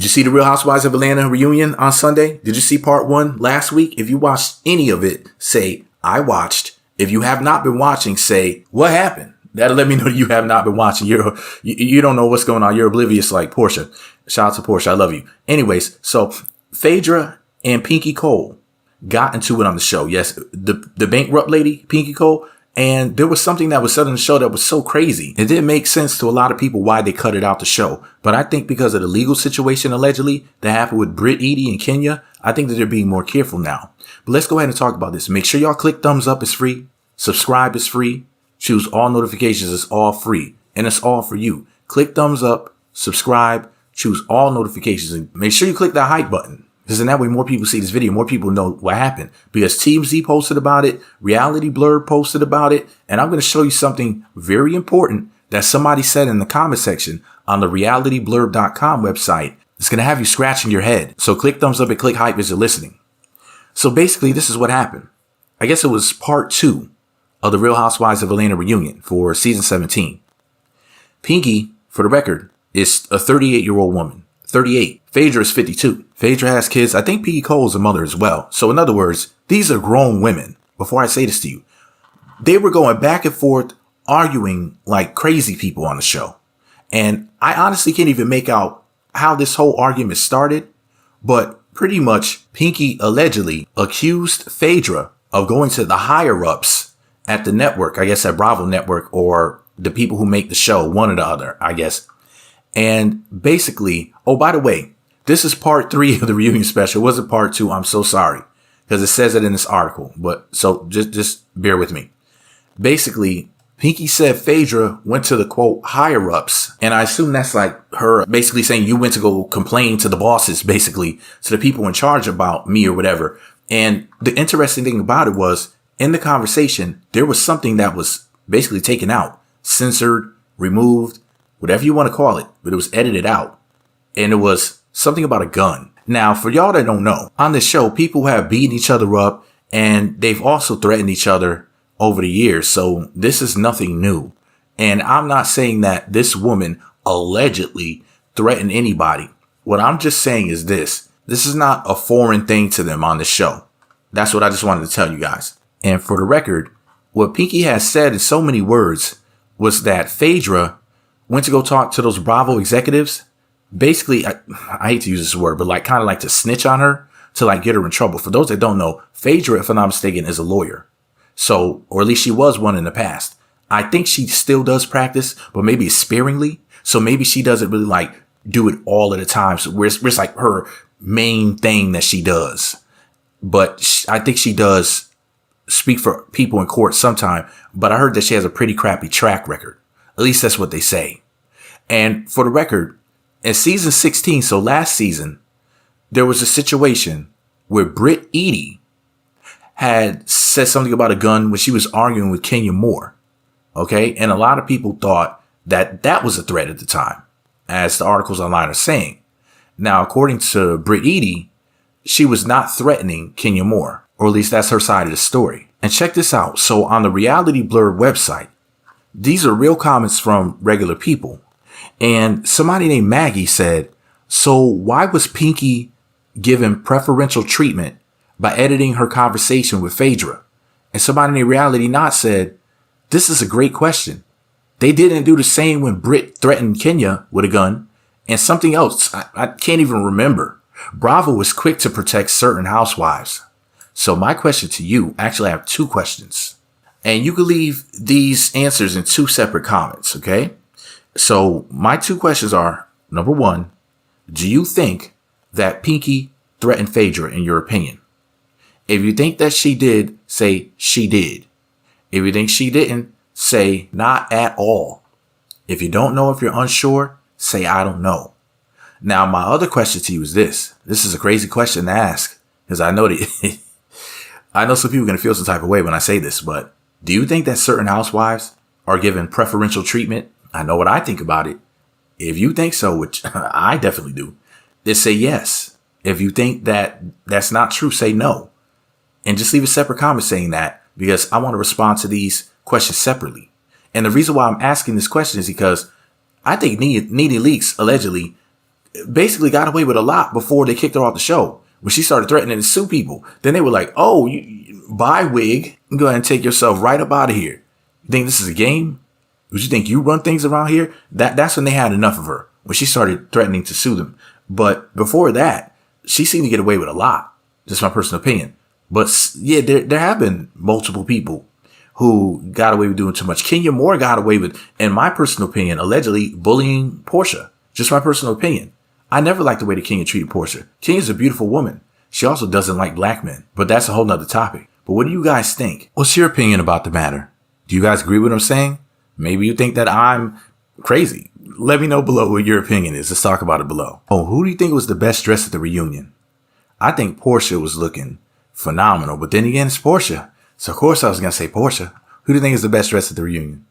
you see the Real Housewives of Atlanta reunion on Sunday? Did you see part 1 last week? If you watched any of it, say, I watched. If you have not been watching, say, what happened? That'll let me know you have not been watching. You don't know what's going on. You're oblivious like Portia. Shout out to Portia. I love you. Anyways, so Phaedra and Pinky Cole got into it on the show. Yes, the bankrupt lady, Pinky Cole. And there was something that was said on the show that was so crazy. It didn't make sense to a lot of people why they cut it out the show. But I think because of the legal situation, allegedly, that happened with Britt Edie and Kenya, I think that they're being more careful now. But let's go ahead and talk about this. Make sure y'all click thumbs up. It's free. Subscribe is free. Choose all notifications. It's all free. And it's all for you. Click thumbs up, subscribe, choose all notifications, and make sure you click that hype button. Because in that way, more people see this video, more people know what happened. Because TMZ posted about it, Reality Blurb posted about it, and I'm going to show you something very important that somebody said in the comment section on the realityblurb.com website. It's going to have you scratching your head. So click thumbs up and click hype as you're listening. So basically, this is what happened. I guess it was part 2 of the Real Housewives of Atlanta reunion for season 17. Pinky, for the record, is a 38-year-old woman. 38. Phaedra is 52. Phaedra has kids. I think Pinky Cole is a mother as well. So in other words, these are grown women. Before I say this to you, they were going back and forth, arguing like crazy people on the show. And I honestly can't even make out how this whole argument started. But pretty much Pinky allegedly accused Phaedra of going to the higher ups at the network, I guess at Bravo Network, or the people who make the show, one or the other, I guess. And basically, oh, by the way, this is part 3 of the reunion special. It wasn't part 2. I'm so sorry, because it says it in this article. But so just bear with me. Basically, Pinky said Phaedra went to the quote higher ups. And I assume that's like her basically saying you went to go complain to the bosses, basically to the people in charge about me or whatever. And the interesting thing about it was in the conversation, there was something that was basically taken out, censored, removed, whatever you want to call it, but it was edited out. And it was something about a gun. Now, for y'all that don't know, on this show, people have beaten each other up and they've also threatened each other over the years. So this is nothing new. And I'm not saying that this woman allegedly threatened anybody. What I'm just saying is this is not a foreign thing to them on the show. That's what I just wanted to tell you guys. And for the record, what Pinky has said in so many words was that Phaedra went to go talk to those Bravo executives. Basically, I hate to use this word, but like kind of like to snitch on her, to like get her in trouble. For those that don't know, Phaedra, if I'm not mistaken, is a lawyer. So, or at least she was one in the past. I think she still does practice, but maybe sparingly. So maybe she doesn't really like do it all at a time. So where it's like her main thing that she does. But I think she does speak for people in court sometime. But I heard that she has a pretty crappy track record. At least that's what they say. And for the record, in season 16, so last season, there was a situation where Britt Edie had said something about a gun when she was arguing with Kenya Moore. Okay. And a lot of people thought that that was a threat at the time, as the articles online are saying. Now, according to Britt Edie, she was not threatening Kenya Moore, or at least that's her side of the story. And check this out. So on the Reality Blur website, these are real comments from regular people. And somebody named Maggie said, so why was Pinky given preferential treatment by editing her conversation with Phaedra? And somebody named Reality Not said, this is a great question. They didn't do the same when Britt threatened Kenya with a gun. And something else, I can't even remember. Bravo was quick to protect certain housewives. So my question to you, actually I have 2 questions. And you can leave these answers in 2 separate comments, okay? So my 2 questions are, number 1, do you think that Pinky threatened Phaedra in your opinion? If you think that she did, say she did. If you think she didn't, say not at all. If you don't know, if you're unsure, say I don't know. Now, my other question to you is this. This is a crazy question to ask because I know that I know some people are going to feel some type of way when I say this, but do you think that certain housewives are given preferential treatment? I know what I think about it. If you think so, which I definitely do, then say yes. If you think that that's not true, say no. And just leave a separate comment saying that because I want to respond to these questions separately. And the reason why I'm asking this question is because I think Nene Leakes allegedly basically got away with a lot before they kicked her off the show. When she started threatening to sue people, then they were like, oh, bye, wig. Go ahead and take yourself right up out of here. You think this is a game? Would you think you run things around here? That's when they had enough of her, when she started threatening to sue them. But before that, she seemed to get away with a lot. Just my personal opinion. But yeah, there have been multiple people who got away with doing too much. Kenya Moore got away with, in my personal opinion, allegedly bullying Portia. Just my personal opinion. I never liked the way that Kenya treated Portia. Kenya's a beautiful woman. She also doesn't like black men, but that's a whole nother topic. But what do you guys think? What's your opinion about the matter? Do you guys agree with what I'm saying? Maybe you think that I'm crazy. Let me know below what your opinion is. Let's talk about it below. Oh, who do you think was the best dressed at the reunion? I think Portia was looking phenomenal, but then again, it's Portia. So of course I was going to say Portia. Who do you think is the best dressed at the reunion?